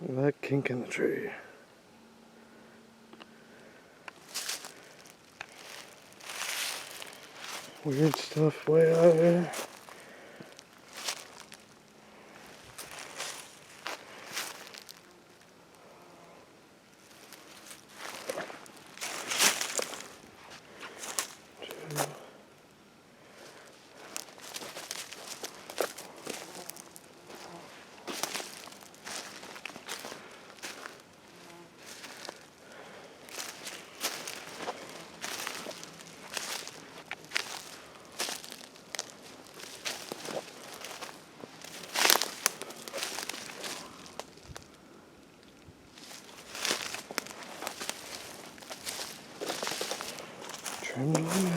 Look at that kink in the tree. Weird stuff way out here. Trimmed away.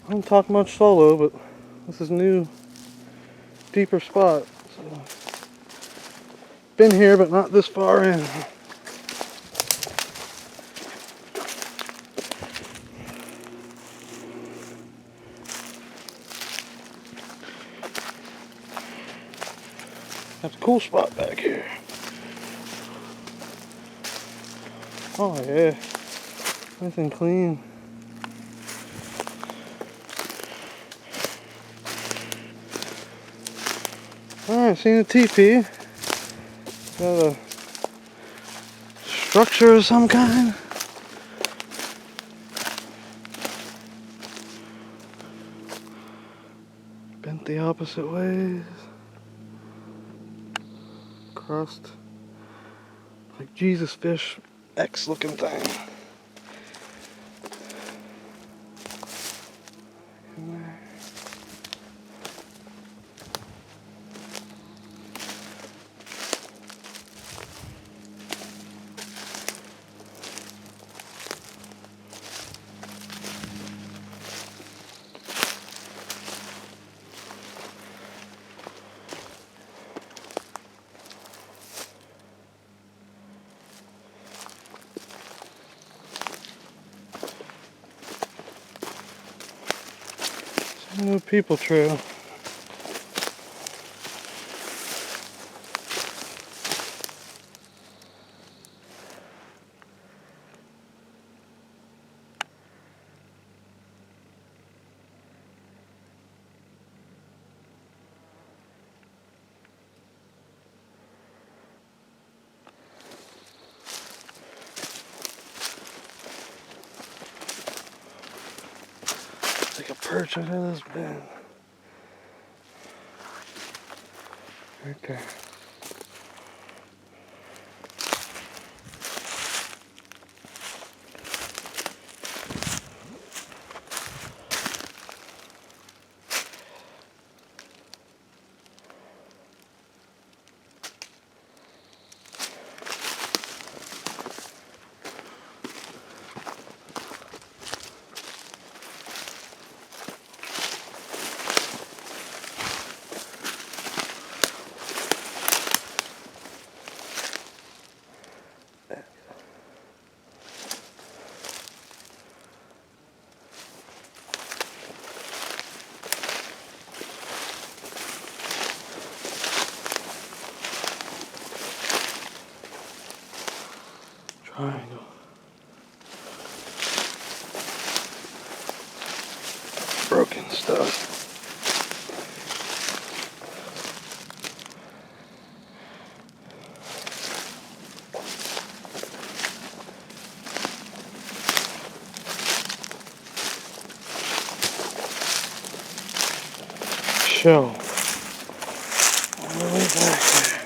I don't talk much solo, but this is a new, deeper spot. So, been here, but not this far in. That's a cool spot back here. Oh yeah, nice and clean. Alright, seen a teepee. Got a structure of some kind. Bent the opposite ways. Crossed like Jesus fish X looking thing. In there. New people trail. Take a perch out of this bin. Right there. Triangle. Broken stuff. Shell. All the way back there.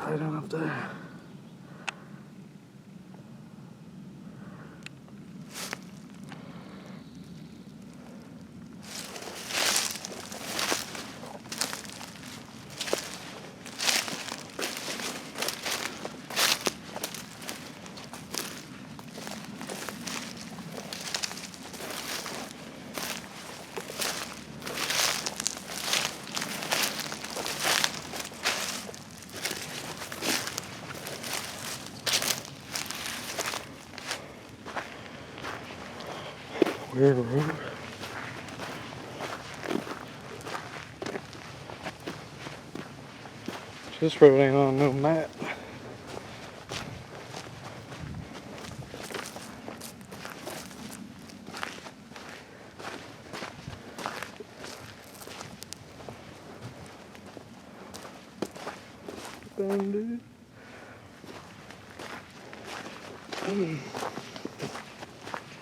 hiding up there. Weird road. This road ain't on no map. Dang, dude.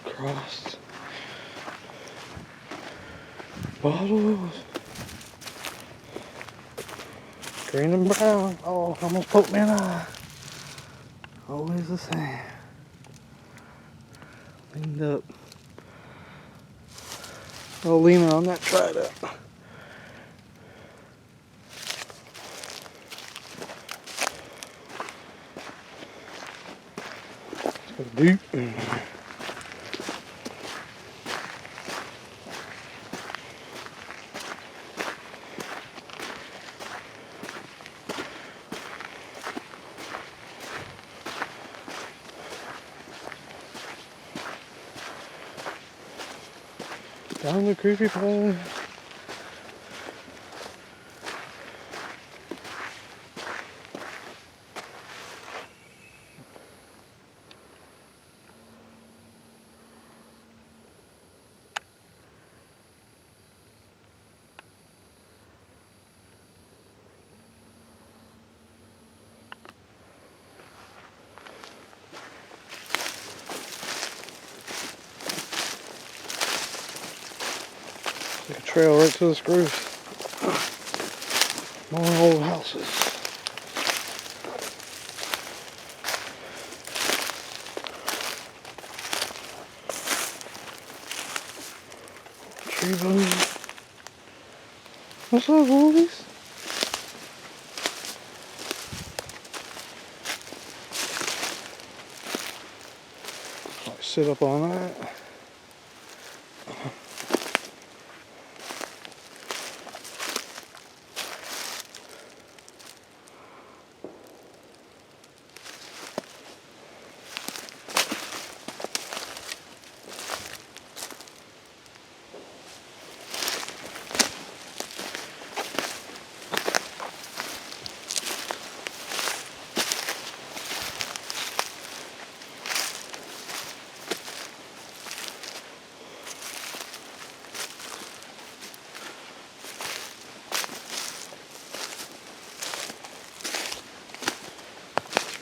Crossed. Bottles. Green and brown. Oh, almost poked me in the eye. Always the same. Leaned up. Oh, leaning on that trident. Let's go deep. Down the creepy path. Take a trail right to the spruce. More old houses. Tree boom. What's up, Wolvies? Like sit up on that.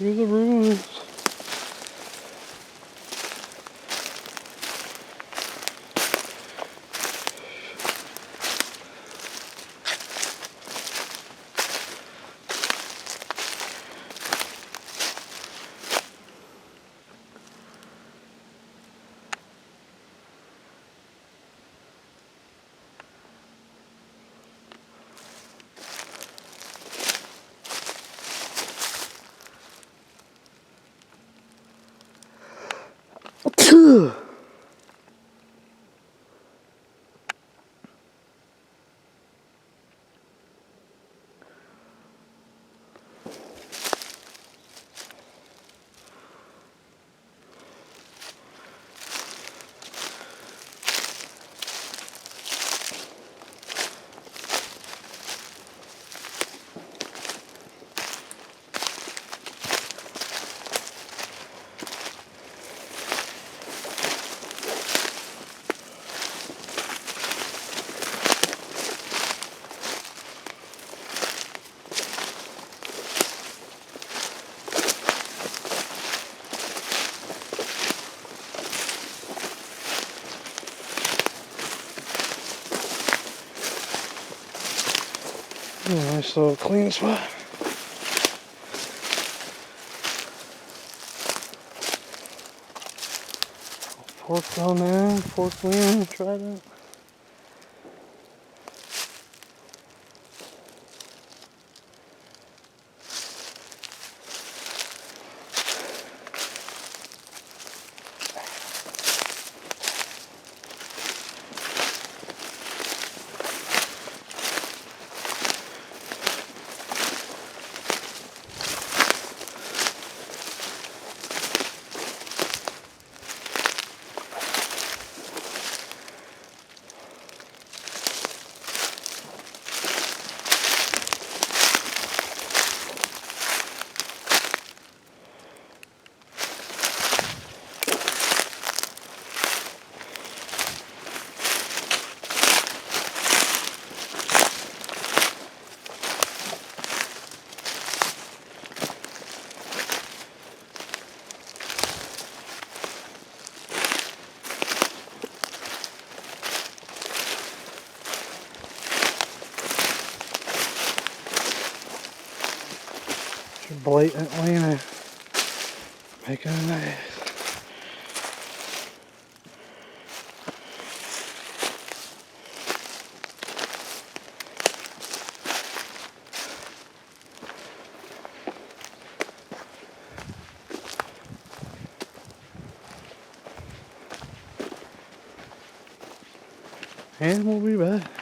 Through the ruins. Nice little clean spot. Fork on there, fork in, try that. You're blatantly making a mess. And we'll be back.